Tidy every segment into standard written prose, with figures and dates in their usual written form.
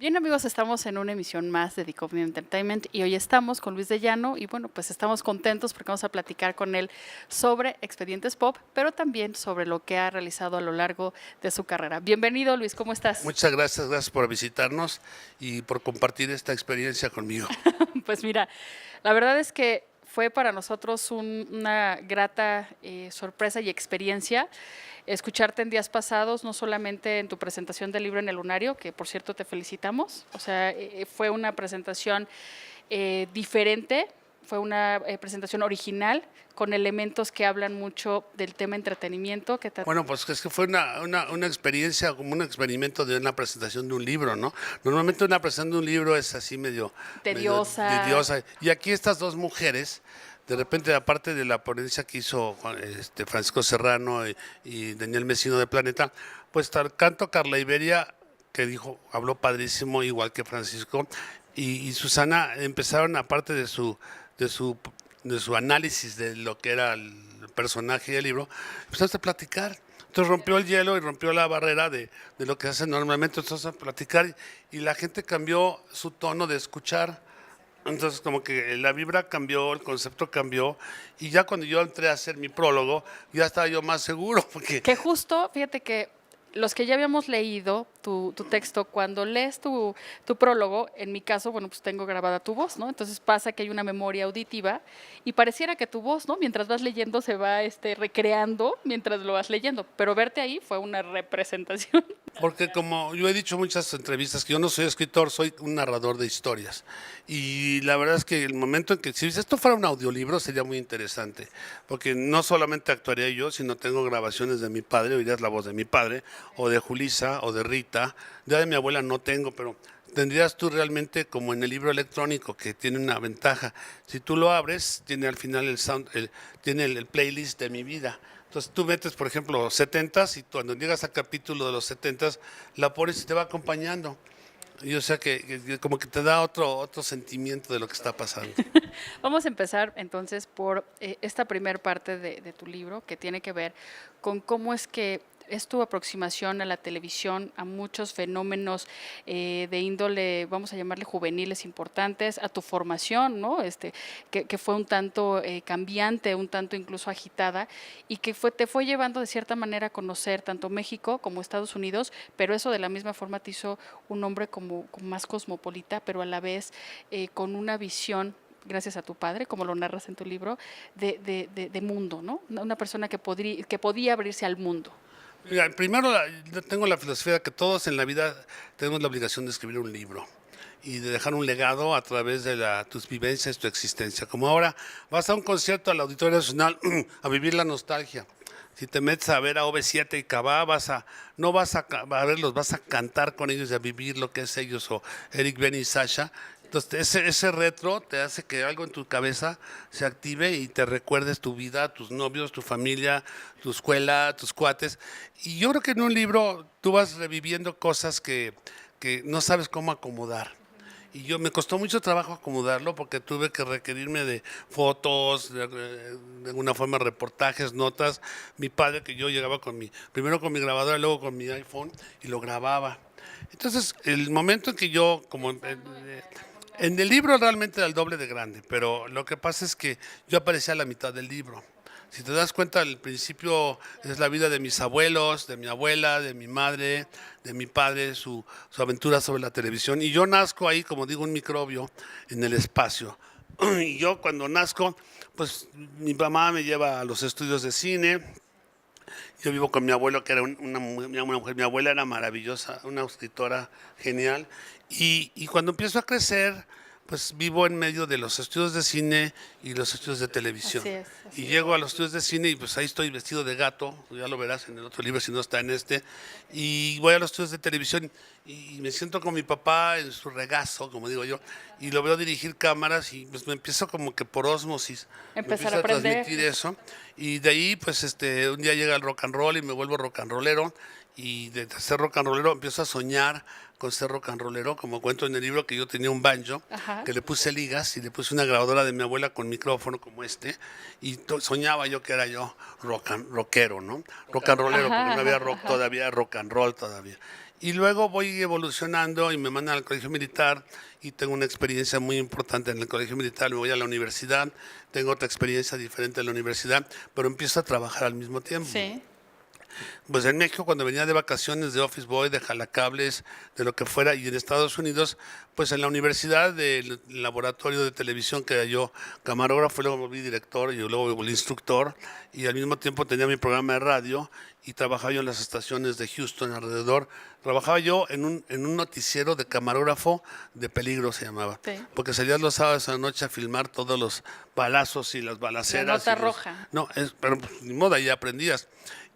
Bien amigos, estamos en una emisión más de The Coffee Entertainment y hoy estamos con Luis de Llano y bueno, pues estamos contentos porque vamos a platicar con él sobre Expedientes Pop, pero también sobre lo que ha realizado a lo largo de su carrera. Bienvenido Luis, ¿cómo estás? Muchas gracias por visitarnos y por compartir esta experiencia conmigo. Pues mira, la verdad es que fue para nosotros una grata sorpresa y experiencia escucharte en días pasados, no solamente en tu presentación del libro en el Lunario, que por cierto te felicitamos, o sea, fue una presentación diferente, fue una presentación original con elementos que hablan mucho del tema entretenimiento. Bueno, pues es que fue una experiencia, como un experimento de una presentación de un libro, ¿no? Normalmente una presentación de un libro es así medio Tediosa. tediosa. Y aquí estas dos mujeres, de repente, aparte de la ponencia que hizo Francisco Serrano y Daniel Mesino de Planeta, pues canto Carla Iberia, que habló padrísimo, igual que Francisco, y Susana empezaron, aparte de su, de su análisis de lo que era el personaje y el libro, empezaron a platicar. Entonces rompió el hielo y rompió la barrera de lo que hace normalmente, entonces a platicar y la gente cambió su tono de escuchar. Entonces como que la vibra cambió, el concepto cambió y ya cuando yo entré a hacer mi prólogo ya estaba yo más seguro porque Que justo, fíjate que los que ya habíamos leído tu texto, cuando lees tu prólogo, en mi caso, bueno, pues tengo grabada tu voz, ¿no? Entonces pasa que hay una memoria auditiva y pareciera que tu voz, ¿no? Mientras vas leyendo se va recreando mientras lo vas leyendo, pero verte ahí fue una representación. porque como yo he dicho en muchas entrevistas que yo no soy escritor, soy un narrador de historias. Y la verdad es que el momento en que, si esto fuera un audiolibro, sería muy interesante, porque no solamente actuaría yo, sino tengo grabaciones de mi padre, oirías la voz de mi padre, o de Julisa, o de Rita. Ya de mi abuela no tengo, pero tendrías tú realmente como en el libro electrónico, que tiene una ventaja. Si tú lo abres, tiene al final tiene el playlist de mi vida. Entonces tú metes, por ejemplo, 70s y cuando llegas al capítulo de los 70s, la pones y te va acompañando. Y o sea que como que te da otro sentimiento de lo que está pasando. Vamos a empezar entonces por esta primer parte de tu libro que tiene que ver con cómo es que es tu aproximación a la televisión, a muchos fenómenos de índole, vamos a llamarle juveniles importantes, a tu formación, ¿no? Que fue un tanto cambiante, un tanto incluso agitada, y que te fue llevando de cierta manera a conocer tanto México como Estados Unidos, pero eso de la misma forma te hizo un hombre como más cosmopolita, pero a la vez con una visión gracias a tu padre, como lo narras en tu libro, de mundo, ¿no? Una persona que podía abrirse al mundo. Mira, primero yo tengo la filosofía de que todos en la vida tenemos la obligación de escribir un libro y de dejar un legado a través de tus vivencias, tu existencia. Como ahora vas a un concierto al Auditorio Nacional a vivir la nostalgia. Si te metes a ver a OV7 y Cabá, no vas a verlos, vas a cantar con ellos y a vivir lo que es ellos, o Eric, Ben y Sasha. Entonces, ese retro te hace que algo en tu cabeza se active y te recuerdes tu vida, tus novios, tu familia, tu escuela, tus cuates. Y yo creo que en un libro tú vas reviviendo cosas que no sabes cómo acomodar. Y me costó mucho trabajo acomodarlo porque tuve que requerirme de fotos, de alguna forma reportajes, notas. Mi padre, que yo llegaba primero con mi grabadora, luego con mi iPhone y lo grababa. Entonces, el momento en que en el libro realmente era el doble de grande, pero lo que pasa es que yo aparecía a la mitad del libro. Si te das cuenta, al principio es la vida de mis abuelos, de mi abuela, de mi madre, de mi padre, su aventura sobre la televisión. Y yo nazco ahí, como digo, un microbio en el espacio. Y yo cuando nazco, pues mi mamá me lleva a los estudios de cine. Yo vivo con mi abuelo, que era una mujer, mi abuela era maravillosa, una escritora genial. Y cuando empiezo a crecer, pues vivo en medio de los estudios de cine y los estudios de televisión. Así es, Y así es. llego a los estudios de cine y pues ahí estoy vestido de gato, ya lo verás en el otro libro si no está en este. Y voy a los estudios de televisión y me siento con mi papá en su regazo, como digo yo, y lo veo dirigir cámaras y pues me empiezo como que por ósmosis, me Empezar a empiezo a aprender. transmitir eso. Y de ahí pues un día llega el rock and roll y me vuelvo rock and rollero. Y de ser rock and rollero empiezo a soñar con ser rock and rollero, como cuento en el libro que yo tenía un banjo, Ajá. que le puse ligas y le puse una grabadora de mi abuela con micrófono como y soñaba yo que era yo rockero, ¿no? Rock and rollero, porque Ajá, no ajá, había rock ajá. todavía, rock and roll todavía. Y luego voy evolucionando y me mandan al colegio militar y tengo una experiencia muy importante en el colegio militar. Me voy a la universidad, tengo otra experiencia diferente en la universidad, pero empiezo a trabajar al mismo tiempo. Sí. Pues en México, cuando venía de vacaciones de Office Boy, de jalacables, de lo que fuera, y en Estados Unidos, pues en la universidad del laboratorio de televisión que era yo camarógrafo, luego me volví director y luego me volví instructor, y al mismo tiempo tenía mi programa de radio y trabajaba yo en las estaciones de Houston alrededor. Trabajaba yo en un noticiero de camarógrafo de peligro, se llamaba, Sí. porque salías los sábados a la noche a filmar todos los balazos y las La balaceras. nota y los- roja. No, pero pues, ni modo, ahí aprendías.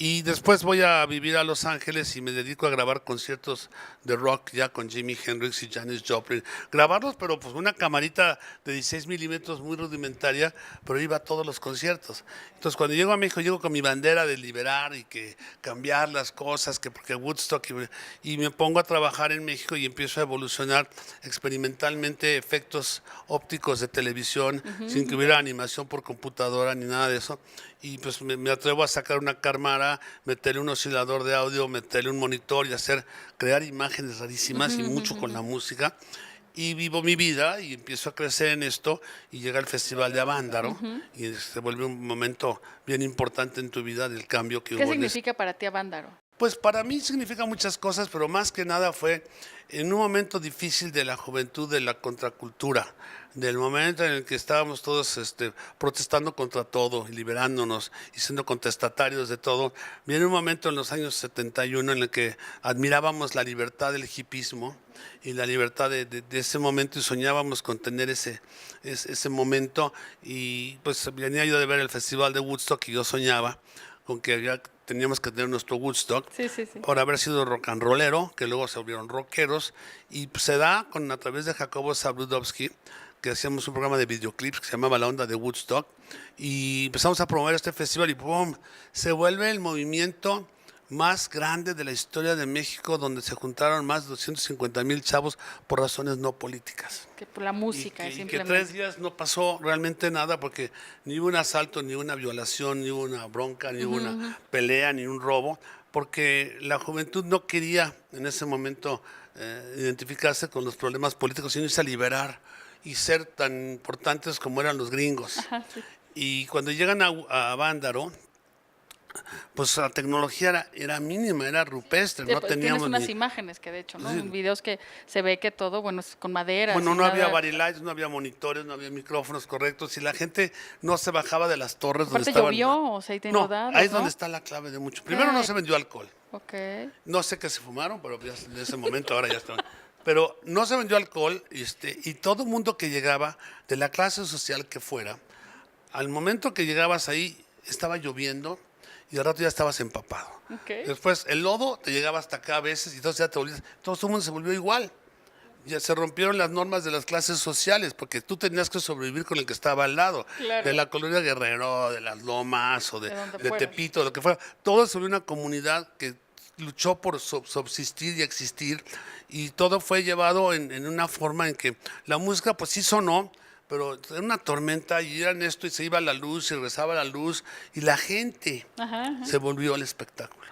Y después voy a vivir a Los Ángeles y me dedico a grabar conciertos de rock ya con Jimi Hendrix y Janis Joplin. Grabarlos, pero pues una camarita de 16 milímetros muy rudimentaria, pero iba a todos los conciertos. Entonces cuando llego a México, llego con mi bandera de liberar y que cambiar las cosas, que porque Woodstock, y me pongo a trabajar en México y empiezo a evolucionar experimentalmente efectos ópticos de televisión, sin que hubiera animación por computadora ni nada de eso. Y pues me atrevo a sacar una cámara, meterle un oscilador de audio, meterle un monitor y crear imágenes rarísimas y mucho con la música. Y vivo mi vida y empiezo a crecer en esto y llega el Festival de Avándaro y se vuelve un momento bien importante en tu vida del cambio que ¿Qué hubo en significa para ti Avándaro? pues para mí significa muchas cosas, pero más que nada fue en un momento difícil de la juventud, de la contracultura, del momento en el que estábamos todos protestando contra todo, y liberándonos y siendo contestatarios de todo. Viene un momento en los años 71 en el que admirábamos la libertad del hipismo y la libertad de ese momento y soñábamos con tener ese momento. Y pues venía yo de ver el Festival de Woodstock y yo soñaba con que ya teníamos que tener nuestro Woodstock Sí, sí, sí. por haber sido rock and rollero, que luego se volvieron rockeros, y pues, se da a través de Jacobo Zabludovsky, que hacíamos un programa de videoclips que se llamaba La Onda de Woodstock, y empezamos a promover este festival y ¡pum! Se vuelve el movimiento más grande de la historia de México, donde se juntaron más de 250,000 chavos por razones no políticas. Que por la música, Y que simplemente. 3 días no pasó realmente nada porque ni hubo un asalto, ni una violación, ni hubo una bronca, ni hubo una pelea, ni un robo, porque la juventud no quería en ese momento identificarse con los problemas políticos, sino irse a liberar y ser tan importantes como eran los gringos. Ajá, sí. Y cuando llegan a Avándaro, pues la tecnología era mínima, era rupestre, no Tienes teníamos unas ni... imágenes que de hecho, ¿no? Sí. En videos que se ve que todo, bueno, es con madera. Bueno, sin no había nada. barylights, no había monitores, no había micrófonos correctos y la gente no se bajaba de las torres donde Aparte estaban. llovió, o sea, y te No, inundaron, ahí es ¿no? donde está la clave de mucho. Primero no Ay. se vendió alcohol. Ok. No sé qué se fumaron, pero ya en ese momento ahora ya estaban. Pero no se vendió alcohol y todo el mundo que llegaba, de la clase social que fuera, al momento que llegabas ahí estaba lloviendo y al rato ya estabas empapado. Ok. Después el lodo te llegaba hasta acá a veces y entonces ya te volvías, todo el mundo se volvió igual. Ya se rompieron las normas de las clases sociales porque tú tenías que sobrevivir con el que estaba al lado. Claro. De la colonia Guerrero, de las Lomas o De donde de fueras. Tepito, lo que fuera. Todo sobre una comunidad que luchó por subsistir y existir y todo fue llevado en una forma en que la música pues sí sonó, pero era una tormenta y eran esto y se iba la luz y regresaba la luz y la gente Ajá, ajá. se volvió el espectáculo.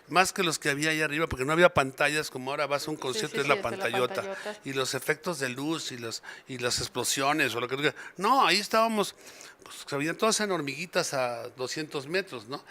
Más que los que había ahí arriba, porque no había pantallas como ahora vas a un concierto sí, es la sí, es la pantallota. pantallota. Y los efectos de luz y las explosiones o lo que tú quieras. No, ahí estábamos, pues se veían todas en hormiguitas a 200 metros, ¿no?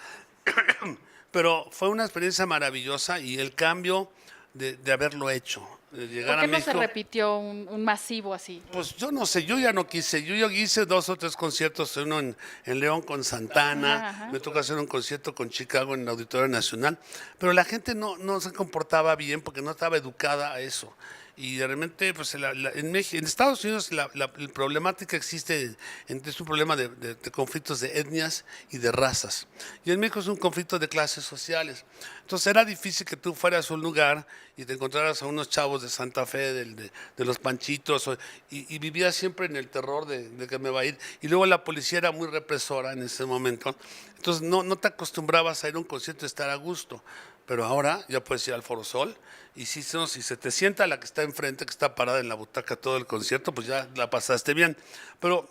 Pero fue una experiencia maravillosa y el cambio de haberlo hecho, de llegar ¿Por qué a no México. se repitió un masivo así? Pues yo no sé, yo ya no quise. Yo hice 2 o 3 conciertos, uno en León con Santana, Ajá. me tocó hacer un concierto con Chicago en el Auditorio Nacional, pero la gente no se comportaba bien porque no estaba educada a eso. Y realmente, pues en México, en Estados Unidos la problemática existe, es un problema de conflictos de etnias y de razas. Y en México es un conflicto de clases sociales. Entonces era difícil que tú fueras a un lugar y te encontraras a unos chavos de Santa Fe, de los Panchitos, y vivías siempre en el terror de que me va a ir. Y luego la policía era muy represora en ese momento. Entonces no te acostumbrabas a ir a un concierto y estar a gusto. Pero ahora ya puedes ir al Foro Sol y si se te sienta la que está enfrente, que está parada en la butaca todo el concierto, pues ya la pasaste bien. Pero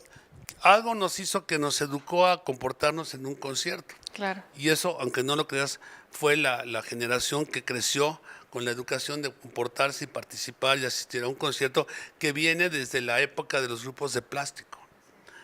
algo nos hizo que nos educó a comportarnos en un concierto. Claro. Y eso, aunque no lo creas, fue la generación que creció con la educación de comportarse y participar y asistir a un concierto que viene desde la época de los grupos de plástico.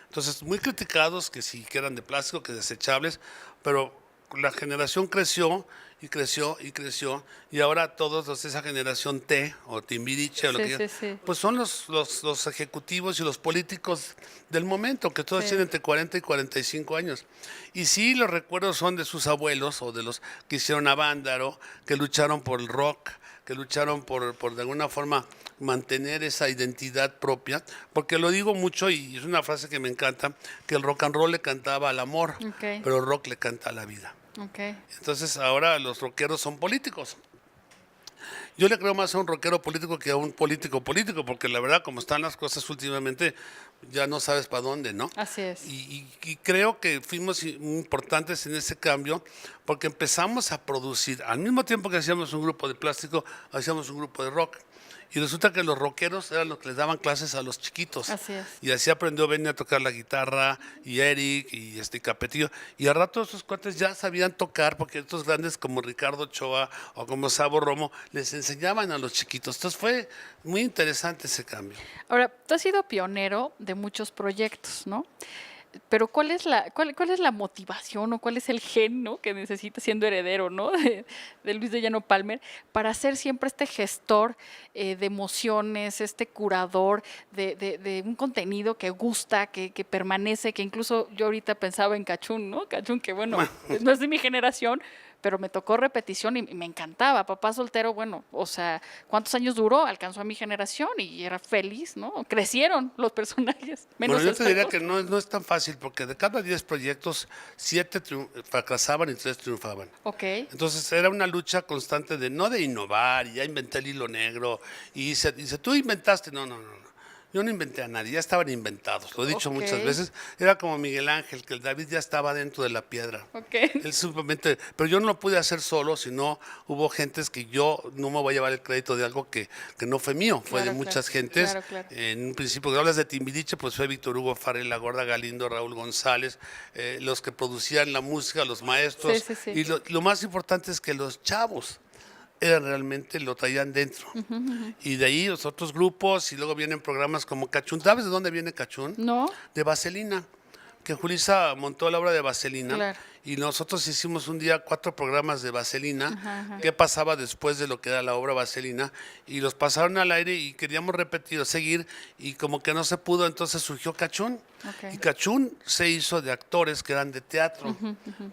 Entonces, muy criticados que sí, que eran de plástico, que desechables, pero la generación creció y creció y creció, y ahora todos los de esa generación T o Timbiriche o lo Sí, que sí, digan, sí. pues son los ejecutivos y los políticos del momento, que todos Sí. tienen entre 40 y 45 años. Y sí, los recuerdos son de sus abuelos o de los que hicieron a Vándaro, que lucharon por el rock, que lucharon por de alguna forma mantener esa identidad propia, porque lo digo mucho y es una frase que me encanta, que el rock and roll le cantaba al amor, Ok. pero el rock le canta a la vida. Ok. Entonces ahora los rockeros son políticos. Yo le creo más a un rockero político que a un político político, porque la verdad, como están las cosas últimamente, ya no sabes para dónde, ¿no? Así es. Y creo que fuimos muy importantes en ese cambio, porque empezamos a producir, al mismo tiempo que hacíamos un grupo de plástico, hacíamos un grupo de rock. Y resulta que los rockeros eran los que les daban clases a los chiquitos. Así es. Y así aprendió Benny a tocar la guitarra, y Eric, y Capetillo. Y al rato esos cuates ya sabían tocar, porque estos grandes como Ricardo Ochoa o como Sabo Romo les enseñaban a los chiquitos. Entonces fue muy interesante ese cambio. Ahora, tú has sido pionero de muchos proyectos, ¿no? Pero ¿cuál es la motivación o cuál es el gen, ¿no?, que necesita siendo heredero, ¿no?, de Luis de Llano Palmer para ser siempre este gestor de emociones, este curador de un contenido que gusta, que permanece, que incluso yo ahorita pensaba en Cachún, ¿no? Cachún, que bueno, no es de mi generación, pero me tocó repetición y me encantaba. Papá soltero, bueno, o sea, ¿cuántos años duró? Alcanzó a mi generación y era feliz, ¿no? Crecieron los personajes, menos Bueno, yo te esta diría cosa. que no es tan fácil, porque de cada 10 proyectos, 7 fracasaban y 3 triunfaban. Ok, Entonces era una lucha constante de no de innovar, y ya inventé el hilo negro, y dice, tú inventaste, no. Yo no inventé a nadie, ya estaban inventados, lo he dicho muchas Ok. veces. Era como Miguel Ángel, que el David ya estaba dentro de la piedra. ok. Él simplemente, pero yo no lo pude hacer solo, sino hubo gentes que yo no me voy a llevar el crédito de algo que no fue mío, fue de Claro, muchas claro, gentes. claro. En un principio, cuando hablas de Timbiriche, pues fue Víctor Hugo Farrell, La Gorda Galindo, Raúl González, los que producían la música, los maestros. Sí. Y lo más importante es que los chavos eran realmente, lo traían dentro. Y de ahí los otros grupos, y luego vienen programas como Cachún. ¿Sabes de dónde viene Cachún? ¿No? De Vaselina, que Julissa montó la obra de Vaselina, Claro. y nosotros hicimos un día 4 programas de Vaselina, Ajá. qué pasaba después de lo que era la obra Vaselina, y los pasaron al aire y queríamos repetir o seguir, y como que no se pudo, entonces surgió Cachún. Ok. Y Cachún se hizo de actores que eran de teatro,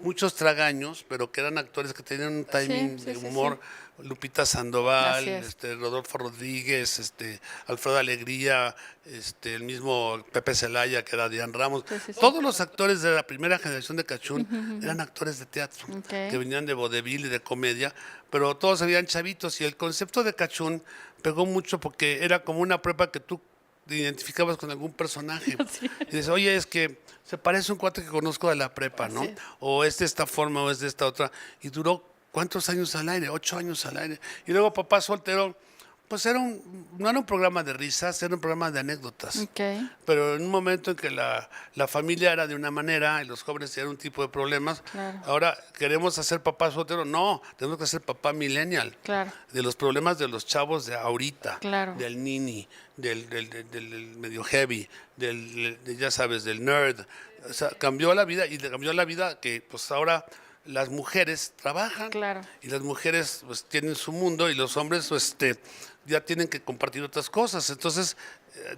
muchos tragaños, pero que eran actores que tenían un timing Sí, de sí, humor. Lupita Sandoval, Así es. Rodolfo Rodríguez, Alfredo Alegría, el mismo Pepe Celaya, que era Adrián Ramos. Sí. Todos los actores de la primera generación de Cachún eran actores de teatro, Ok. que venían de vodevil y de comedia, pero todos habían chavitos, y el concepto de Cachún pegó mucho porque era como una prepa que tú te identificabas con algún personaje. Sí. Y dices, oye, es que se parece a un cuate que conozco de la prepa, ¿no? Así es. O es de esta forma o es de esta otra. Y duró, ¿cuántos años al aire? 8 años al aire. Y luego Papá Soltero, pues no era un programa de risas, era un programa de anécdotas. Ok. Pero en un momento en que la familia era de una manera y los jóvenes tenían un tipo de problemas, Claro. ahora queremos hacer Papá Soltero. No, tenemos que hacer Papá Millennial. Claro. De los problemas de los chavos de ahorita, Claro. del nini, del medio heavy, ya sabes, del nerd. O sea, cambió la vida, y le cambió la vida que pues ahora las mujeres trabajan, Claro. y las mujeres pues tienen su mundo, y los hombres pues, ya tienen que compartir otras cosas. Entonces,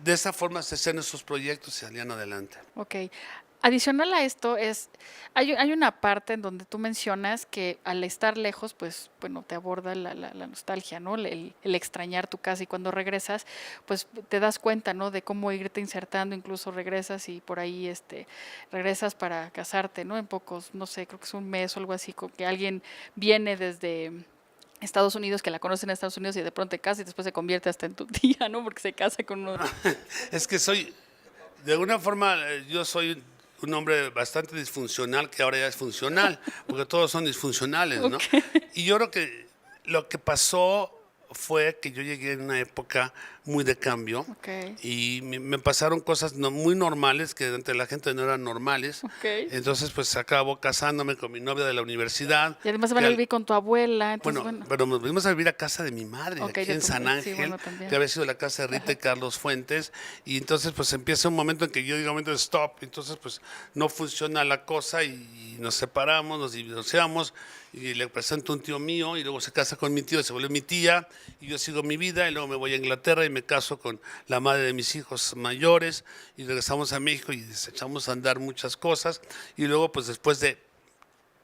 de esa forma se hacían esos proyectos y salían adelante. Ok. Adicional a esto hay una parte en donde tú mencionas que al estar lejos, pues, bueno, te aborda la nostalgia, ¿no? El extrañar tu casa, y cuando regresas, pues te das cuenta, ¿no?, de cómo irte insertando, incluso regresas y por ahí, regresas para casarte, ¿no? En pocos, no sé, creo que es un mes o algo así, con que alguien viene desde Estados Unidos, que la conocen en Estados Unidos, y de pronto te casa y después se convierte hasta en tu tía, ¿no? Porque se casa con uno. Es que de alguna forma, yo soy un hombre bastante disfuncional, que ahora ya es funcional, porque todos son disfuncionales, ¿no? Ok. Y yo creo que lo que pasó fue que yo llegué en una época muy de cambio. Ok. Y me pasaron cosas muy normales que ante la gente no eran normales. Ok. Entonces, pues acabo casándome con mi novia de la universidad. Y además van que a al- vivir con tu abuela, entonces bueno, bueno. pero nos vinimos a vivir a casa de mi madre, Ok, aquí de en tu San sí, Ángel, bueno, también. que había sido la casa de Rita y Carlos Fuentes, y entonces pues empieza un momento en que yo digo, un momento de stop, entonces pues no funciona la cosa y nos separamos, nos divorciamos, y le presento a un tío mío, y luego se casa con mi tío, se vuelve mi tía, y yo sigo mi vida, y luego me voy a Inglaterra y me caso con la madre de mis hijos mayores, y regresamos a México y echamos a andar muchas cosas, y luego pues después de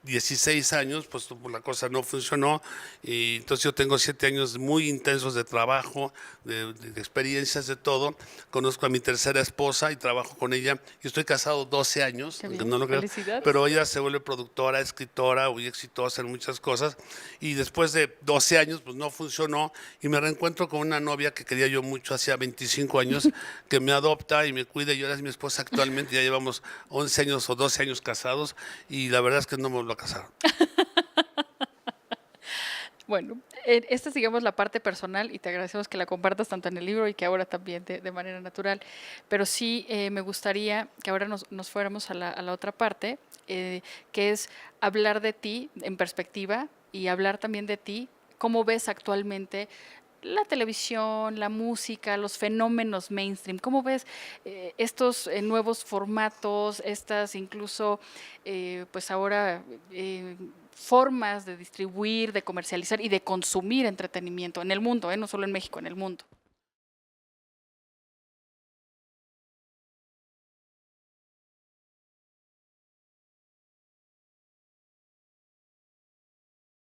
16 años, pues la cosa no funcionó y entonces yo tengo 7 años muy intensos de trabajo, de experiencias, de todo. Conozco a mi tercera esposa y trabajo con ella. Yo estoy casado 12 años, Qué aunque bien, no lo creas, felicidades. pero ella se vuelve productora, escritora, muy exitosa en muchas cosas y después de 12 años pues no funcionó y me reencuentro con una novia que quería yo mucho hacía 25 años, que me adopta y me cuida y ahora es mi esposa actualmente, ya llevamos 11 años o 12 años casados y la verdad es que no me vuelvo a casar. Bueno, esta es, digamos, la parte personal y te agradecemos que la compartas tanto en el libro y que ahora también de manera natural. Pero sí me gustaría que ahora nos fuéramos a la otra parte, que es hablar de ti en perspectiva y hablar también de ti, cómo ves actualmente la televisión, la música, los fenómenos mainstream. ¿Cómo ves estos nuevos formatos, estas incluso, pues ahora, formas de distribuir, de comercializar y de consumir entretenimiento en el mundo, no solo en México, en el mundo?